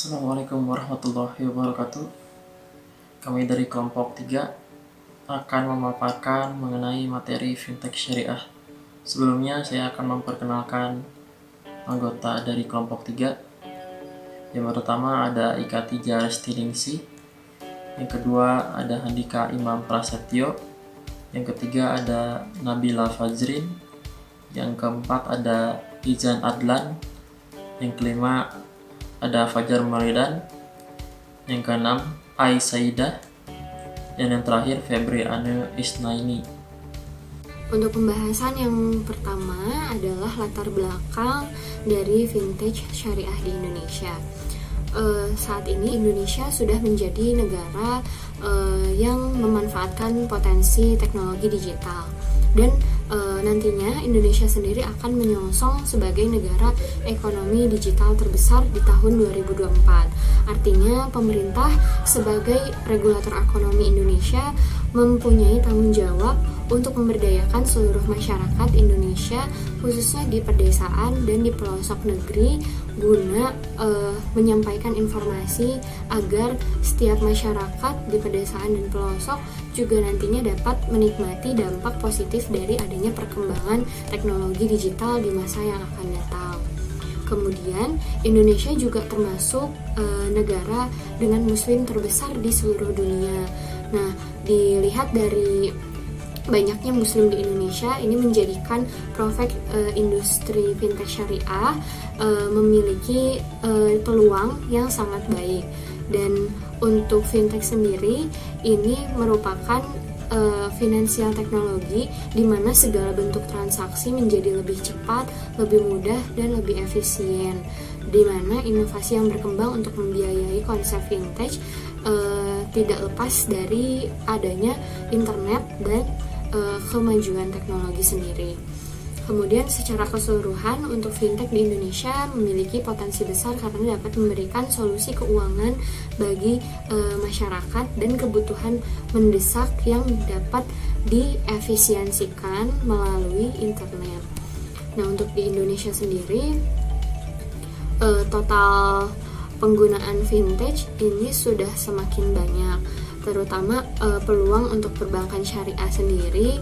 Assalamualaikum warahmatullahi wabarakatuh. Kami dari kelompok 3 akan memaparkan mengenai materi fintech syariah. Sebelumnya saya akan memperkenalkan anggota dari kelompok 3. Yang pertama ada Ika Tija Restiningsih. Yang kedua ada Handika Imam Prasetyo. Yang ketiga ada Nabila Fazrin. Yang keempat ada Izan Adlan. Yang kelima ada Fajar Maridan. Yang keenam Ai Saidah. Dan yang terakhir Febri Ane Isnaini. Untuk pembahasan yang pertama adalah latar belakang dari vintage syariah di Indonesia. Saat ini Indonesia sudah menjadi negara yang memanfaatkan potensi teknologi digital, dan nantinya Indonesia sendiri akan menyongsong sebagai negara ekonomi digital terbesar di tahun 2024. Artinya pemerintah sebagai regulator ekonomi Indonesia mempunyai tanggung jawab untuk memberdayakan seluruh masyarakat Indonesia, khususnya di pedesaan dan di pelosok negeri, guna menyampaikan informasi agar setiap masyarakat di pedesaan dan pelosok juga nantinya dapat menikmati dampak positif dari adanya perkembangan teknologi digital di masa yang akan datang. Kemudian Indonesia juga termasuk negara dengan muslim terbesar di seluruh dunia. Nah, dilihat dari banyaknya muslim di Indonesia, ini menjadikan prospek industri fintech syariah memiliki peluang yang sangat baik. Dan untuk fintech sendiri ini merupakan finansial teknologi di mana segala bentuk transaksi menjadi lebih cepat, lebih mudah, dan lebih efisien. Di mana inovasi yang berkembang untuk membiayai konsep fintech tidak lepas dari adanya internet dan kemajuan teknologi sendiri. Kemudian secara keseluruhan untuk fintech di Indonesia memiliki potensi besar karena dapat memberikan solusi keuangan bagi masyarakat dan kebutuhan mendesak yang dapat diefisiensikan melalui internet. Nah, untuk di Indonesia sendiri total penggunaan fintech ini sudah semakin banyak, terutama peluang untuk perbankan syariah sendiri.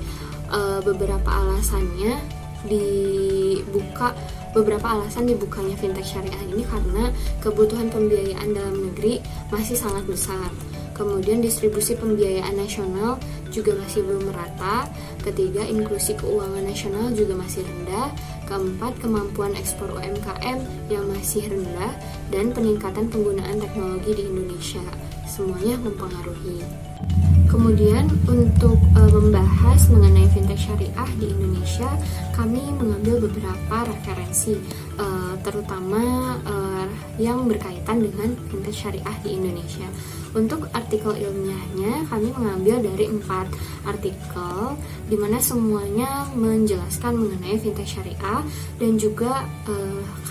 Beberapa alasan dibukanya fintech syariah ini karena kebutuhan pembiayaan dalam negeri masih sangat besar. Kemudian distribusi pembiayaan nasional juga masih belum merata. Ketiga, inklusi keuangan nasional juga masih rendah. Keempat, kemampuan ekspor UMKM yang masih rendah, dan peningkatan penggunaan teknologi di Indonesia. Semuanya mempengaruhi. Kemudian untuk membahas mengenai fintech syariah di Indonesia, kami mengambil beberapa referensi, terutama yang berkaitan dengan fintech syariah di Indonesia. Untuk artikel ilmiahnya kami mengambil dari 4 artikel, di mana semuanya menjelaskan mengenai fintech syariah dan juga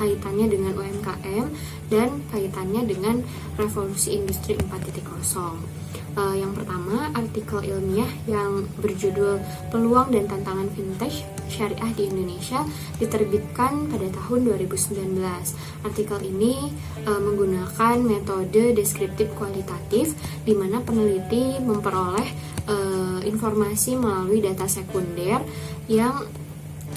kaitannya dengan UMKM dan kaitannya dengan revolusi industri 4.0. Yang pertama, artikel ilmiah yang berjudul Peluang dan Tantangan Fintech Syariah di Indonesia diterbitkan pada tahun 2019. Artikel ini menggunakan metode deskriptif kualitatif, di mana peneliti memperoleh informasi melalui data sekunder yang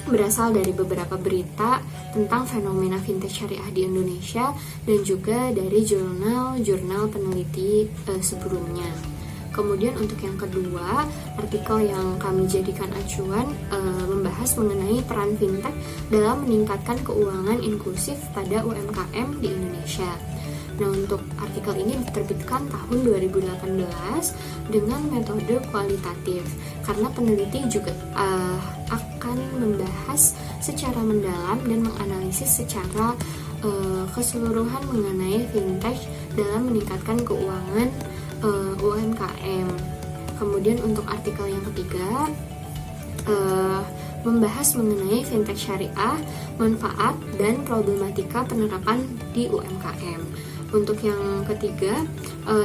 berasal dari beberapa berita tentang fenomena fintech syariah di Indonesia dan juga dari jurnal-jurnal peneliti sebelumnya. Kemudian untuk yang kedua, artikel yang kami jadikan acuan membahas mengenai peran fintech dalam meningkatkan keuangan inklusif pada UMKM di Indonesia. Nah, untuk artikel ini diterbitkan tahun 2018 dengan metode kualitatif, karena peneliti juga akan membahas secara mendalam dan menganalisis secara keseluruhan mengenai fintech dalam meningkatkan keuangan UMKM. Kemudian untuk artikel yang ketiga membahas mengenai fintech syariah, manfaat dan problematika penerapan di UMKM. Untuk yang ketiga,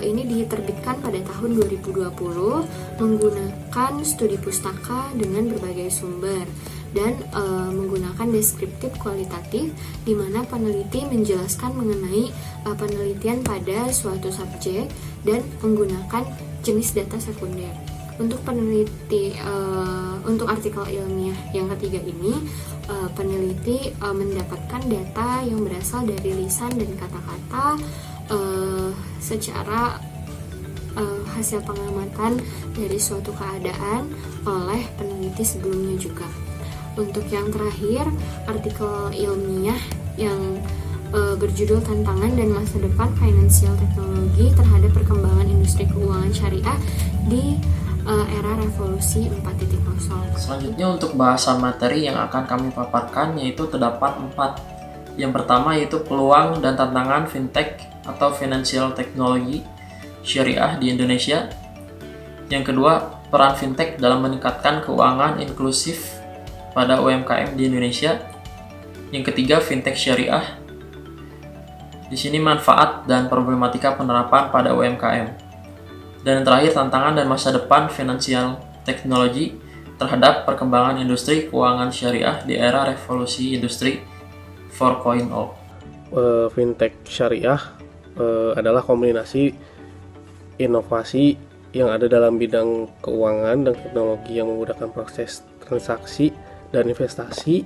ini diterbitkan pada tahun 2020 menggunakan studi pustaka dengan berbagai sumber. dan menggunakan deskriptif kualitatif, di mana peneliti menjelaskan mengenai penelitian pada suatu subjek dan menggunakan jenis data sekunder. Untuk untuk artikel ilmiah yang ketiga ini, peneliti mendapatkan data yang berasal dari lisan dan kata-kata secara hasil pengamatan dari suatu keadaan oleh peneliti sebelumnya juga. Untuk yang terakhir, artikel ilmiah yang berjudul Tantangan dan Masa Depan Financial Technology terhadap Perkembangan Industri Keuangan Syariah di Era Revolusi 4.0. Selanjutnya untuk bahasan materi yang akan kami paparkan yaitu terdapat 4. Yang pertama yaitu peluang dan tantangan fintech atau financial technology syariah di Indonesia. Yang kedua, peran fintech dalam meningkatkan keuangan inklusif pada UMKM di Indonesia. Yang ketiga, fintech syariah. Di sini manfaat dan problematika penerapan pada UMKM. Dan yang terakhir, tantangan dan masa depan financial technology terhadap perkembangan industri keuangan syariah di era revolusi industri 4.0. Fintech syariah adalah kombinasi inovasi yang ada dalam bidang keuangan dan teknologi yang memudahkan proses transaksi dan investasi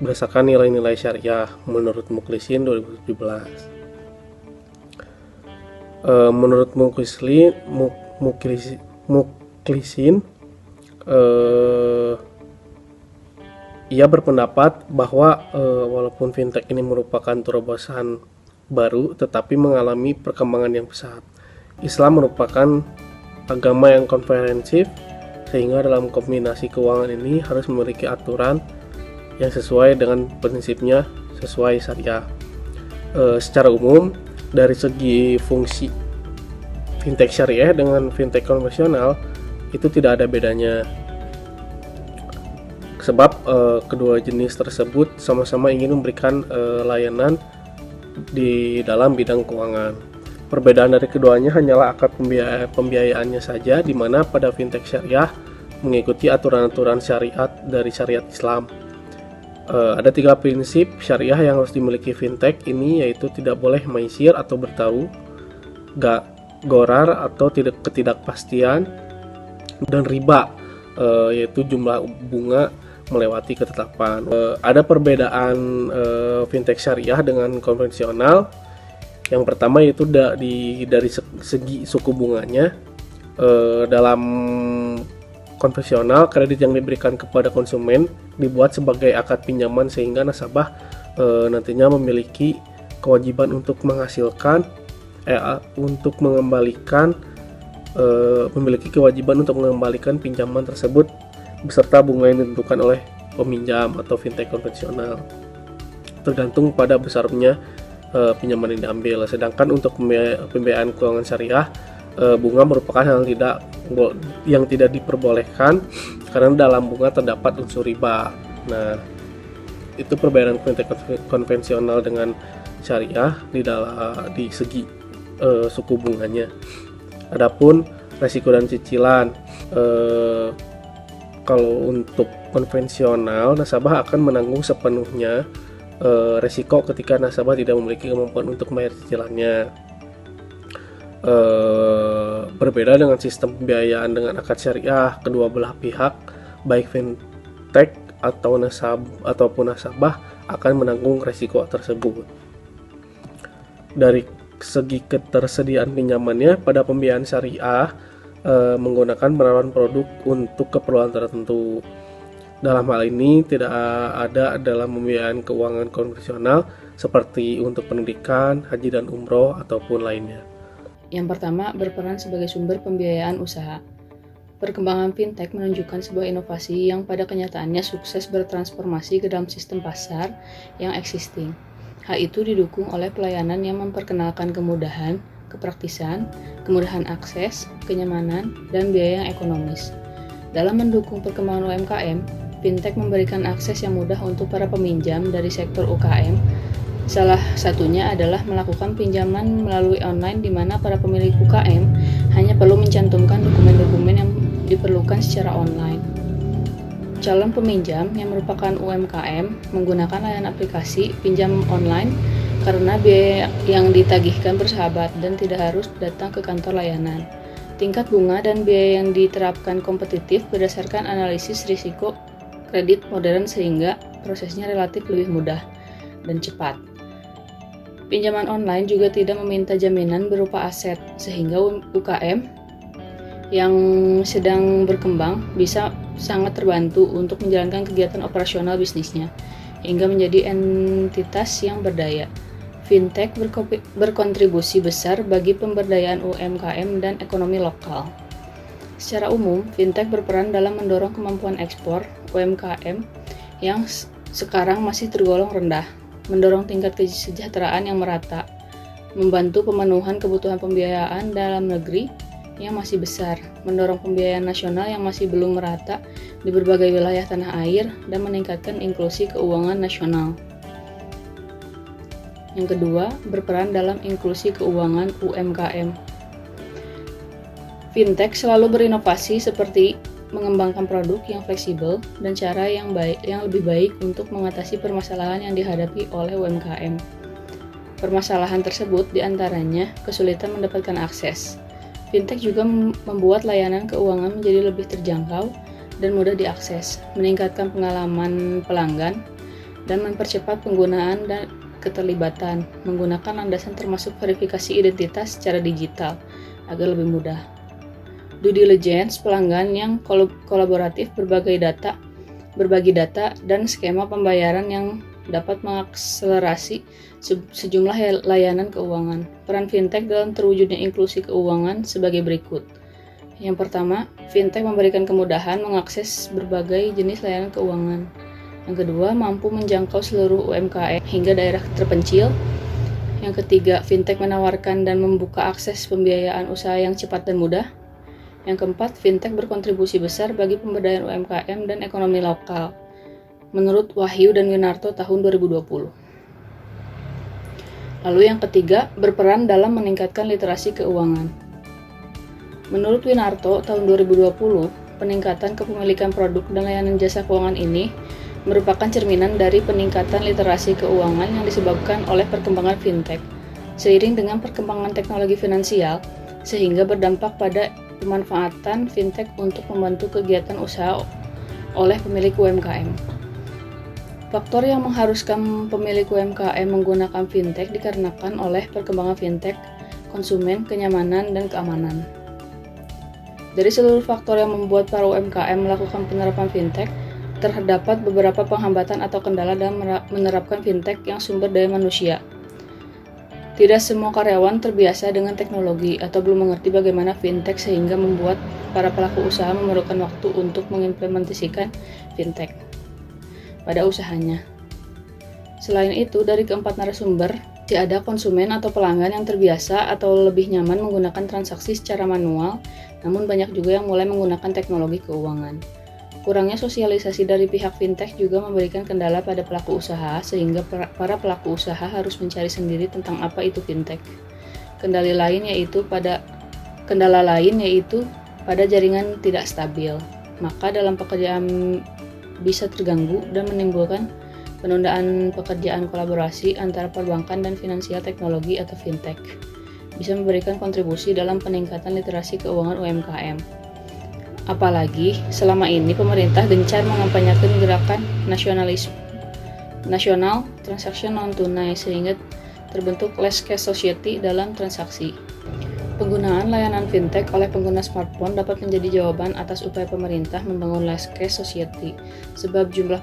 berdasarkan nilai-nilai syariah menurut Mukhlisin 2017. Menurut Mukhlisin, ia berpendapat bahwa walaupun fintech ini merupakan terobosan baru, tetapi mengalami perkembangan yang pesat. Islam merupakan agama yang komprehensif, sehingga dalam kombinasi keuangan ini harus memiliki aturan yang sesuai dengan prinsipnya sesuai syariah. Secara umum, dari segi fungsi fintech syariah dengan fintech konvensional itu tidak ada bedanya, sebab kedua jenis tersebut sama-sama ingin memberikan layanan di dalam bidang keuangan. Perbedaan dari keduanya hanyalah akad pembiayaannya saja, di mana pada fintech syariah mengikuti aturan-aturan syariat dari syariat Islam. Ada 3 prinsip syariah yang harus dimiliki fintech ini, yaitu tidak boleh maisir atau bertaruh, gorar atau ketidakpastian, dan riba, yaitu jumlah bunga melewati ketetapan. Ada perbedaan fintech syariah dengan konvensional. Yang pertama yaitu dari segi suku bunganya. Dalam konvensional, kredit yang diberikan kepada konsumen dibuat sebagai akad pinjaman, sehingga nasabah nantinya memiliki kewajiban untuk memiliki kewajiban untuk mengembalikan pinjaman tersebut beserta bunga yang ditentukan oleh peminjam atau fintech konvensional, tergantung pada besarnya pinjaman yang diambil. Sedangkan untuk pembiayaan keuangan syariah, bunga merupakan hal yang tidak diperbolehkan karena dalam bunga terdapat unsur riba. Nah, itu perbedaan fintech konvensional dengan syariah di segi suku bunganya. Adapun resiko dan cicilan, kalau untuk konvensional, nasabah akan menanggung sepenuhnya resiko ketika nasabah tidak memiliki kemampuan untuk membayar cicilannya. Berbeda dengan sistem pembiayaan dengan akad syariah, kedua belah pihak, baik fintech ataupun nasabah akan menanggung resiko tersebut. Dari segi ketersediaan pinjamannya, pada pembiayaan syariah menggunakan penawaran produk untuk keperluan tertentu. Dalam hal ini tidak ada dalam pembiayaan keuangan konvensional seperti untuk pendidikan, haji dan umroh ataupun lainnya. Yang pertama, berperan sebagai sumber pembiayaan usaha. Perkembangan fintech menunjukkan sebuah inovasi yang pada kenyataannya sukses bertransformasi ke dalam sistem pasar yang existing. Hal itu didukung oleh pelayanan yang memperkenalkan kemudahan, kepraktisan, kemudahan akses, kenyamanan, dan biaya yang ekonomis. Dalam mendukung perkembangan UMKM, fintech memberikan akses yang mudah untuk para peminjam dari sektor UKM. Salah satunya adalah melakukan pinjaman melalui online, di mana para pemilik UKM hanya perlu mencantumkan dokumen-dokumen yang diperlukan secara online. calon peminjam yang merupakan UMKM menggunakan layanan aplikasi pinjam online karena biaya yang ditagihkan bersahabat dan tidak harus datang ke kantor layanan. Tingkat bunga dan biaya yang diterapkan kompetitif berdasarkan analisis risiko kredit modern sehingga prosesnya relatif lebih mudah dan cepat. Pinjaman online juga tidak meminta jaminan berupa aset, sehingga UKM yang sedang berkembang bisa sangat terbantu untuk menjalankan kegiatan operasional bisnisnya, hingga menjadi entitas yang berdaya. Fintech berkontribusi besar bagi pemberdayaan UMKM dan ekonomi lokal. Secara umum, fintech berperan dalam mendorong kemampuan ekspor UMKM yang sekarang masih tergolong rendah, mendorong tingkat kesejahteraan yang merata, membantu pemenuhan kebutuhan pembiayaan dalam negeri yang masih besar, mendorong pembiayaan nasional yang masih belum merata di berbagai wilayah tanah air, dan meningkatkan inklusi keuangan nasional. Yang kedua, berperan dalam inklusi keuangan UMKM. Fintech selalu berinovasi seperti mengembangkan produk yang fleksibel dan cara yang lebih baik untuk mengatasi permasalahan yang dihadapi oleh UMKM. Permasalahan tersebut diantaranya kesulitan mendapatkan akses. Fintech juga membuat layanan keuangan menjadi lebih terjangkau dan mudah diakses, meningkatkan pengalaman pelanggan, dan mempercepat penggunaan dan keterlibatan menggunakan landasan termasuk verifikasi identitas secara digital agar lebih mudah. Due diligence pelanggan yang kolaboratif, berbagi data dan skema pembayaran yang dapat mengakselerasi sejumlah layanan keuangan. Peran fintech dalam terwujudnya inklusi keuangan sebagai berikut. Yang pertama, fintech memberikan kemudahan mengakses berbagai jenis layanan keuangan. Yang kedua, mampu menjangkau seluruh UMKM hingga daerah terpencil. Yang ketiga, fintech menawarkan dan membuka akses pembiayaan usaha yang cepat dan mudah. Yang keempat, fintech berkontribusi besar bagi pemberdayaan UMKM dan ekonomi lokal, menurut Wahyu dan Winarto tahun 2020. Lalu yang ketiga, berperan dalam meningkatkan literasi keuangan. Menurut Winarto tahun 2020, peningkatan kepemilikan produk dan layanan jasa keuangan ini merupakan cerminan dari peningkatan literasi keuangan yang disebabkan oleh perkembangan fintech, seiring dengan perkembangan teknologi finansial, sehingga berdampak pada pemanfaatan fintech untuk membantu kegiatan usaha oleh pemilik UMKM. Faktor yang mengharuskan pemilik UMKM menggunakan fintech dikarenakan oleh perkembangan fintech, konsumen, kenyamanan, dan keamanan. Dari seluruh faktor yang membuat para UMKM melakukan penerapan fintech, terdapat beberapa penghambatan atau kendala dalam menerapkan fintech yang sumber daya manusia. Tidak semua karyawan terbiasa dengan teknologi atau belum mengerti bagaimana fintech, sehingga membuat para pelaku usaha memerlukan waktu untuk mengimplementasikan fintech pada usahanya. Selain itu, dari keempat narasumber, tidak ada konsumen atau pelanggan yang terbiasa atau lebih nyaman menggunakan transaksi secara manual, namun banyak juga yang mulai menggunakan teknologi keuangan. Kurangnya sosialisasi dari pihak fintech juga memberikan kendala pada pelaku usaha, sehingga para pelaku usaha harus mencari sendiri tentang apa itu fintech. Kendala lain yaitu pada jaringan tidak stabil, maka dalam pekerjaan bisa terganggu dan menimbulkan penundaan pekerjaan. Kolaborasi antara perbankan dan finansial teknologi atau fintech bisa memberikan kontribusi dalam peningkatan literasi keuangan UMKM. Apalagi selama ini pemerintah gencar mengampanyekan gerakan nasional transaksi non-tunai, sehingga terbentuk less cash society dalam transaksi. Penggunaan layanan fintech oleh pengguna smartphone dapat menjadi jawaban atas upaya pemerintah membangun less cash society, sebab jumlah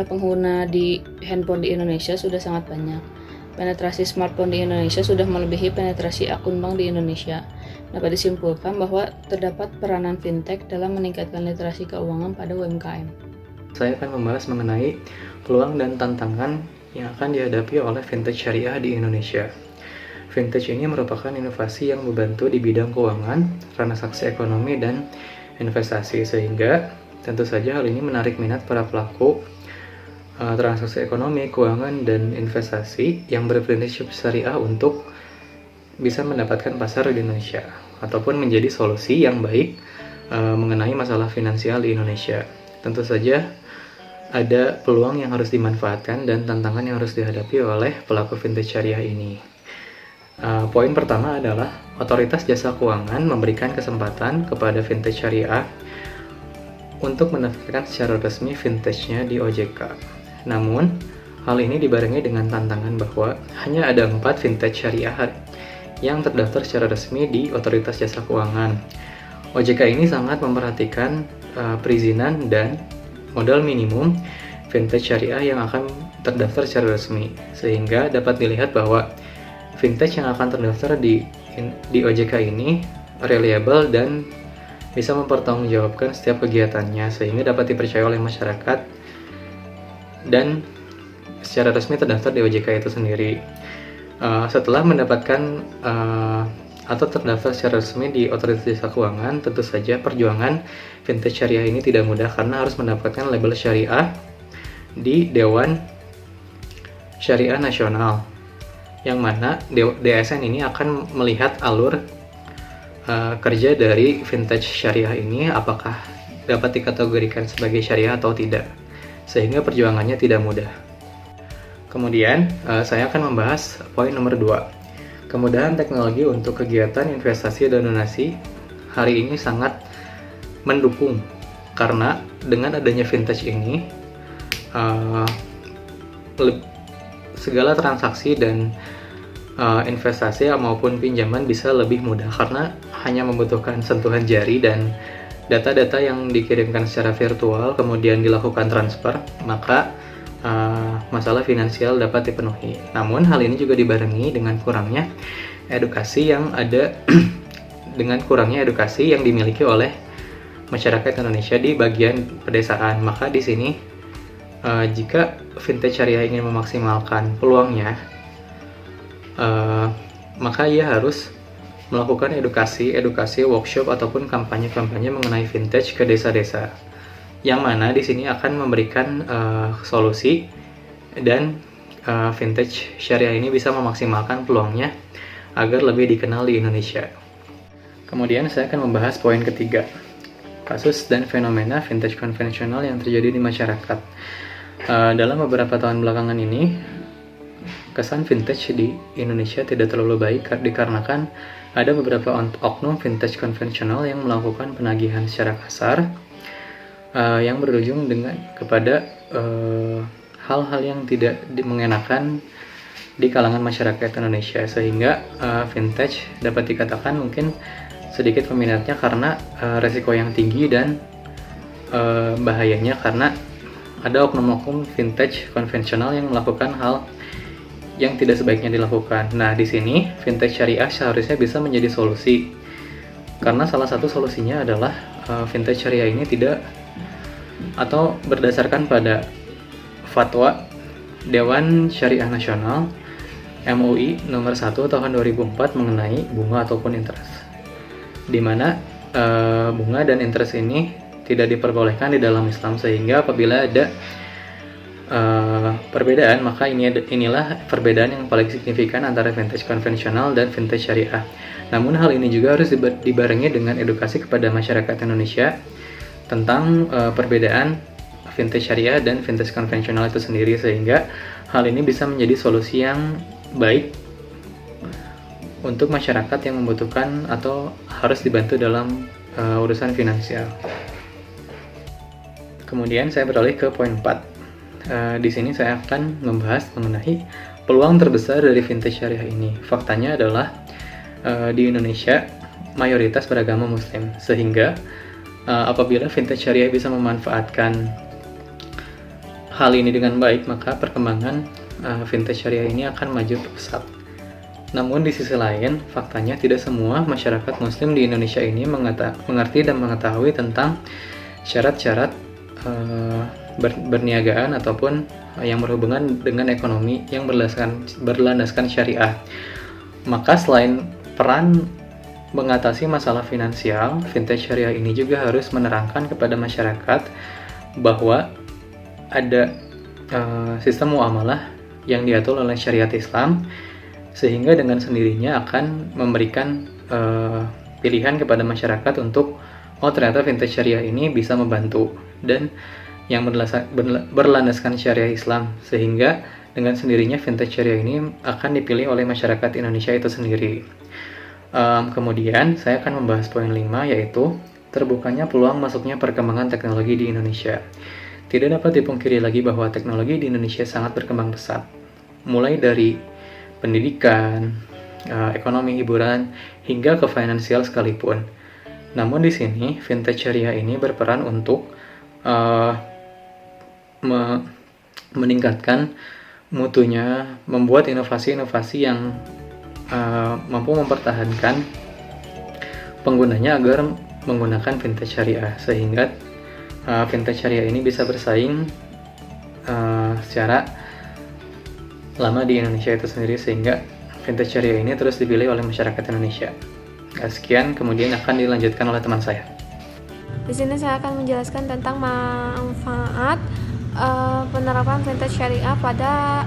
pengguna di handphone di Indonesia sudah sangat banyak. Penetrasi smartphone di Indonesia sudah melebihi penetrasi akun bank di Indonesia. Dapat disimpulkan bahwa terdapat peranan fintech dalam meningkatkan literasi keuangan pada UMKM. Saya akan membahas mengenai peluang dan tantangan yang akan dihadapi oleh fintech syariah di Indonesia. Fintech ini merupakan inovasi yang membantu di bidang keuangan, transaksi ekonomi, dan investasi, sehingga tentu saja hal ini menarik minat para pelaku transaksi ekonomi, keuangan, dan investasi yang berprinsip syariah untuk bisa mendapatkan pasar di Indonesia ataupun menjadi solusi yang baik mengenai masalah finansial di Indonesia. tentu saja ada peluang yang harus dimanfaatkan dan tantangan yang harus dihadapi oleh pelaku fintech syariah ini. Poin pertama adalah otoritas jasa keuangan memberikan kesempatan kepada fintech syariah untuk mendaftarkan secara resmi fintechnya di OJK. Namun, hal ini dibarengi dengan tantangan bahwa hanya ada 4 fintech syariah yang terdaftar secara resmi di otoritas jasa keuangan. OJK ini sangat memperhatikan perizinan dan modal minimum fintech syariah yang akan terdaftar secara resmi, sehingga dapat dilihat bahwa fintech yang akan terdaftar di OJK ini reliable dan bisa mempertanggungjawabkan setiap kegiatannya, sehingga dapat dipercaya oleh masyarakat dan secara resmi terdaftar di OJK itu sendiri. Setelah mendapatkan atau terdaftar secara resmi di otoritas jasa keuangan, tentu saja perjuangan fintech syariah ini tidak mudah karena harus mendapatkan label syariah di Dewan Syariah Nasional, yang mana DSN ini akan melihat alur kerja dari fintech syariah ini apakah dapat dikategorikan sebagai syariah atau tidak, sehingga perjuangannya tidak mudah. Kemudian saya akan membahas poin nomor 2. Kemudahan teknologi untuk kegiatan investasi dan donasi hari ini sangat mendukung, karena dengan adanya fintech ini segala transaksi dan investasi maupun pinjaman bisa lebih mudah karena hanya membutuhkan sentuhan jari dan data-data yang dikirimkan secara virtual kemudian dilakukan transfer, maka masalah finansial dapat dipenuhi. Namun hal ini juga dibarengi dengan kurangnya edukasi yang ada dengan kurangnya edukasi yang dimiliki oleh masyarakat Indonesia di bagian pedesaan. Maka di sini jika fintech syariah ingin memaksimalkan peluangnya, maka ia harus melakukan edukasi workshop ataupun kampanye-kampanye mengenai fintech ke desa-desa, yang mana di sini akan memberikan solusi dan fintech syariah ini bisa memaksimalkan peluangnya agar lebih dikenal di Indonesia. Kemudian saya akan membahas poin ketiga, kasus dan fenomena fintech konvensional yang terjadi di masyarakat. Dalam beberapa tahun belakangan ini, kesan fintech di Indonesia tidak terlalu baik dikarenakan ada beberapa oknum fintech konvensional yang melakukan penagihan secara kasar, yang berujung kepada hal-hal yang tidak mengenakan di kalangan masyarakat Indonesia, sehingga fintech dapat dikatakan mungkin sedikit peminatnya karena resiko yang tinggi dan bahayanya karena ada oknum-oknum fintech konvensional yang melakukan hal yang tidak sebaiknya dilakukan. Nah, di sini fintech syariah seharusnya bisa menjadi solusi, karena salah satu solusinya adalah fintech syariah ini tidak atau berdasarkan pada fatwa Dewan Syariah Nasional MUI nomor 1 tahun 2004 mengenai bunga ataupun interest, di mana bunga dan interest ini tidak diperbolehkan di dalam Islam, sehingga apabila ada perbedaan, maka inilah perbedaan yang paling signifikan antara fintech konvensional dan fintech syariah. Namun hal ini juga harus dibarengi dengan edukasi kepada masyarakat Indonesia tentang perbedaan fintech syariah dan fintech konvensional itu sendiri, sehingga hal ini bisa menjadi solusi yang baik untuk masyarakat yang membutuhkan atau harus dibantu dalam urusan finansial. Kemudian saya beralih ke poin 4. Di sini saya akan membahas mengenai peluang terbesar dari fintech syariah ini. Faktanya adalah di Indonesia mayoritas beragama Muslim, sehingga apabila fintech syariah bisa memanfaatkan hal ini dengan baik, maka perkembangan fintech syariah ini akan maju pesat. Namun di sisi lain, faktanya tidak semua masyarakat Muslim di Indonesia ini mengerti dan mengetahui tentang syarat-syarat berniagaan ataupun yang berhubungan dengan ekonomi yang berlandaskan syariah. Maka selain peran mengatasi masalah finansial, fintech syariah ini juga harus menerangkan kepada masyarakat bahwa ada sistem muamalah yang diatur oleh syariat Islam, sehingga dengan sendirinya akan memberikan pilihan kepada masyarakat untuk ternyata fintech syariah ini bisa membantu dan yang berlandaskan syariah Islam, sehingga dengan sendirinya fintech syariah ini akan dipilih oleh masyarakat Indonesia itu sendiri. Kemudian saya akan membahas poin 5, yaitu terbukanya peluang masuknya perkembangan teknologi di Indonesia. Tidak dapat dipungkiri lagi bahwa teknologi di Indonesia sangat berkembang pesat, mulai dari pendidikan, ekonomi, hiburan, hingga ke finansial sekalipun. Namun di sini fintech syariah ini berperan untuk meningkatkan mutunya, membuat inovasi-inovasi yang mampu mempertahankan penggunanya agar menggunakan fintech syariah, sehingga fintech syariah ini bisa bersaing secara lama di Indonesia itu sendiri, sehingga fintech syariah ini terus dipilih oleh masyarakat Indonesia. Sekian, kemudian akan dilanjutkan oleh teman saya. Di sini saya akan menjelaskan tentang manfaat penerapan fintech syariah pada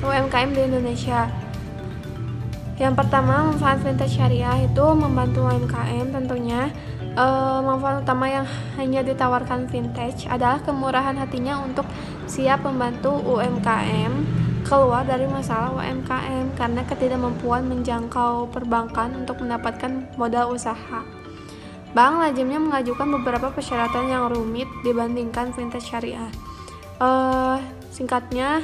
UMKM di Indonesia. Yang pertama, manfaat fintech syariah itu membantu UMKM tentunya. Manfaat utama yang hanya ditawarkan fintech adalah kemurahan hatinya untuk siap membantu UMKM keluar dari masalah UMKM karena ketidakmampuan menjangkau perbankan untuk mendapatkan modal usaha. Bank lazimnya mengajukan beberapa persyaratan yang rumit dibandingkan fintech syariah. Singkatnya,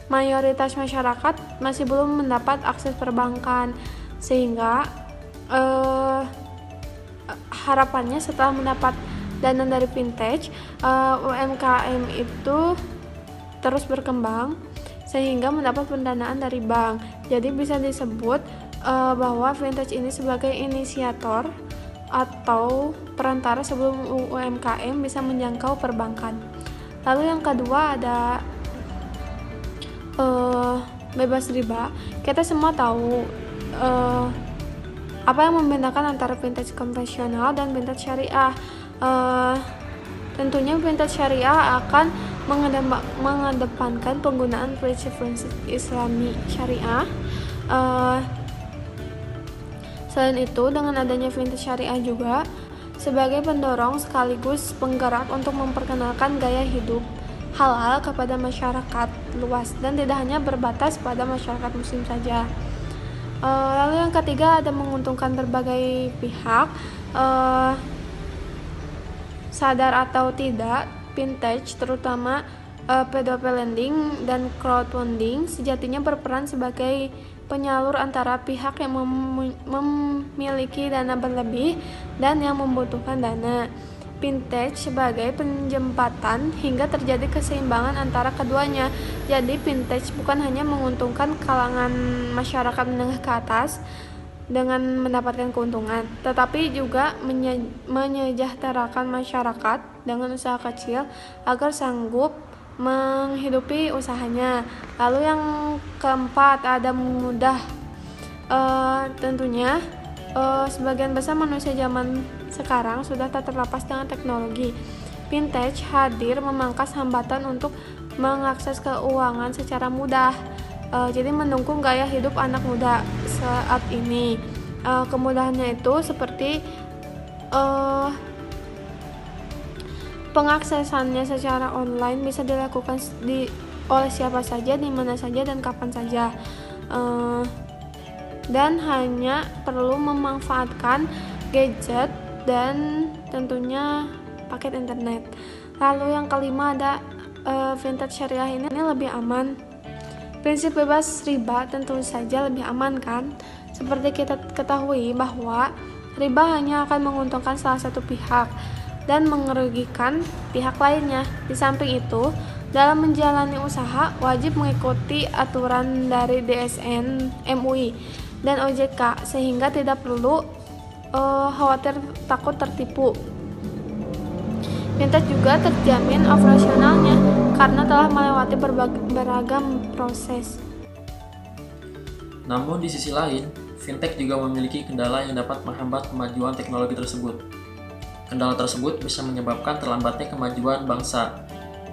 mayoritas masyarakat masih belum mendapat akses perbankan, sehingga harapannya setelah mendapat dana dari fintech, UMKM itu terus berkembang sehingga mendapat pendanaan dari bank. Jadi bisa disebut bahwa fintech ini sebagai inisiator atau perantara sebelum UMKM bisa menjangkau perbankan. Lalu yang kedua ada bebas riba. Kita semua tahu apa yang membedakan antara fintech konvensional dan fintech syariah. Tentunya fintech syariah akan mengedepankan penggunaan prinsip-prinsip Islami syariah. Selain itu, dengan adanya fintech syariah juga sebagai pendorong sekaligus penggerak untuk memperkenalkan gaya hidup halal kepada masyarakat luas dan tidak hanya berbatas pada masyarakat muslim saja. Lalu yang ketiga ada menguntungkan berbagai pihak. Sadar atau tidak, fintech terutama P2P lending dan crowdfunding sejatinya berperan sebagai penyalur antara pihak yang memiliki dana berlebih dan yang membutuhkan dana. Fintech sebagai penjembatan hingga terjadi keseimbangan antara keduanya. Jadi fintech bukan hanya menguntungkan kalangan masyarakat menengah ke atas dengan mendapatkan keuntungan, tetapi juga menyejahterakan masyarakat dengan usaha kecil agar sanggup menghidupi usahanya. Lalu yang keempat ada mudah. Tentunya sebagian besar manusia zaman sekarang sudah tak terlepas dengan teknologi. Fintech hadir memangkas hambatan untuk mengakses keuangan secara mudah. Jadi mendukung gaya hidup anak muda saat ini. Kemudahannya itu seperti pengaksesannya secara online bisa dilakukan oleh siapa saja, di mana saja, dan kapan saja, dan hanya perlu memanfaatkan gadget dan tentunya paket internet. Lalu yang kelima ada fintech syariah ini lebih aman. Prinsip bebas riba tentu saja lebih aman kan? Seperti kita ketahui bahwa riba hanya akan menguntungkan salah satu pihak dan merugikan pihak lainnya. Di samping itu, dalam menjalani usaha wajib mengikuti aturan dari DSN, MUI, dan OJK sehingga tidak perlu khawatir takut tertipu. Fintech juga terjamin operasionalnya karena telah melewati beragam proses. Namun di sisi lain, fintech juga memiliki kendala yang dapat menghambat kemajuan teknologi tersebut. Kendala tersebut bisa menyebabkan terlambatnya kemajuan bangsa.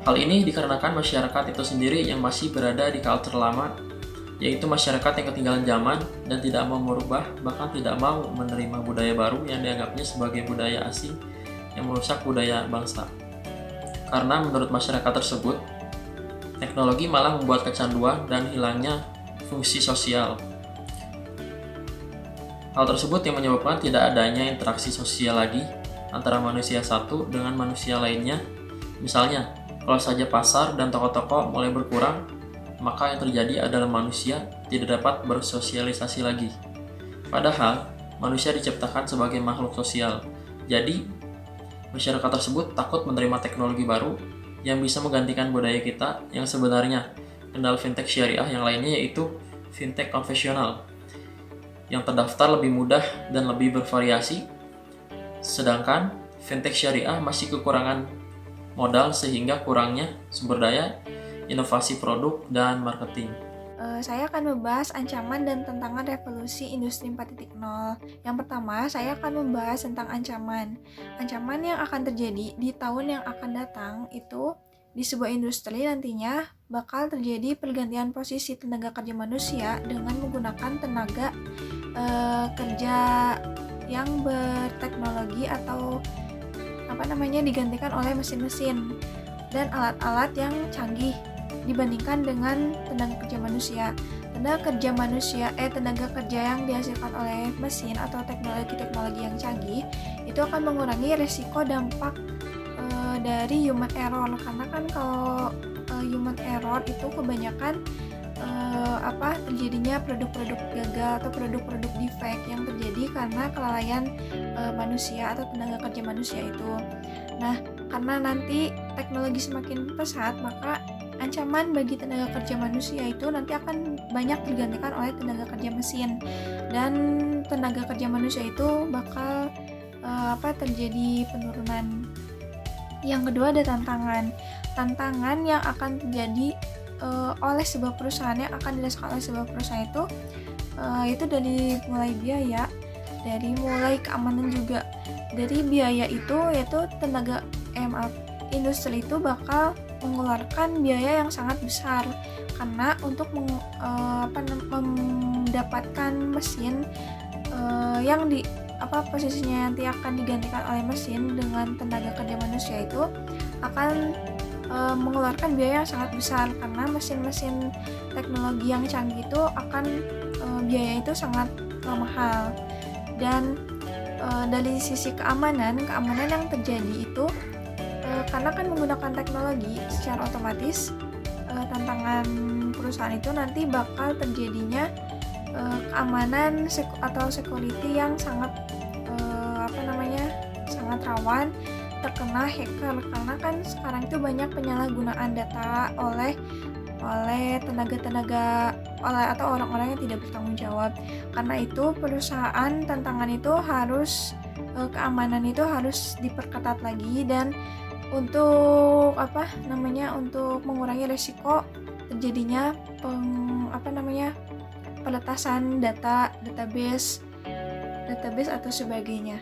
Hal ini dikarenakan masyarakat itu sendiri yang masih berada di culture lama, yaitu masyarakat yang ketinggalan zaman dan tidak mau merubah, bahkan tidak mau menerima budaya baru yang dianggapnya sebagai budaya asing yang merusak budaya bangsa. karena menurut masyarakat tersebut, teknologi malah membuat kecanduan dan hilangnya fungsi sosial. Hal tersebut yang menyebabkan tidak adanya interaksi sosial lagi antara manusia satu dengan manusia lainnya. Misalnya, kalau saja pasar dan toko-toko mulai berkurang, maka yang terjadi adalah manusia tidak dapat bersosialisasi lagi. Padahal, manusia diciptakan sebagai makhluk sosial. Jadi, masyarakat tersebut takut menerima teknologi baru yang bisa menggantikan budaya kita yang sebenarnya. Kendala fintech syariah yang lainnya yaitu fintech konvensional yang terdaftar lebih mudah dan lebih bervariasi, sedangkan fintech syariah masih kekurangan modal sehingga kurangnya sumber daya, inovasi produk, dan marketing. Saya akan membahas ancaman dan tantangan revolusi industri 4.0. Yang pertama, saya akan membahas tentang ancaman. Ancaman yang akan terjadi di tahun yang akan datang itu di sebuah industri nantinya bakal terjadi pergantian posisi tenaga kerja manusia dengan menggunakan tenaga kerja yang berteknologi atau digantikan oleh mesin-mesin dan alat-alat yang canggih dibandingkan dengan tenaga kerja manusia. Tenaga kerja yang dihasilkan oleh mesin atau teknologi yang canggih itu akan mengurangi resiko dampak dari human error, karena kan kalau human error itu kebanyakan terjadinya produk-produk gagal atau produk-produk defect yang terjadi karena kelalaian manusia atau tenaga kerja manusia itu. Nah, karena nanti teknologi semakin pesat, maka ancaman bagi tenaga kerja manusia itu nanti akan banyak digantikan oleh tenaga kerja mesin, dan tenaga kerja manusia itu bakal terjadi penurunan. Yang kedua ada tantangan yang akan terjadi oleh sebuah perusahaan yang akan dirasakan oleh sebuah perusahaan itu dari mulai biaya, dari mulai keamanan juga. Dari biaya itu yaitu industri itu bakal mengeluarkan biaya yang sangat besar, karena untuk mendapatkan mesin yang posisinya nanti akan digantikan oleh mesin dengan tenaga kerja manusia itu akan mengeluarkan biaya yang sangat besar, karena mesin-mesin teknologi yang canggih itu akan biaya itu sangat mahal. Dan dari sisi keamanan yang terjadi itu karena kan menggunakan teknologi secara otomatis, tantangan perusahaan itu nanti bakal terjadinya keamanan atau security yang sangat sangat rawan terkena hacker, karena kan sekarang itu banyak penyalahgunaan data oleh atau orang-orang yang tidak bertanggung jawab. Karena itu perusahaan tantangan itu harus keamanan itu harus diperketat lagi, dan untuk untuk mengurangi resiko terjadinya peletasan database atau sebagainya.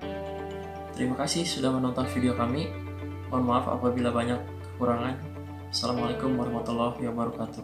Terima kasih sudah menonton video kami. Mohon maaf apabila banyak kekurangan. Assalamualaikum warahmatullahi wabarakatuh.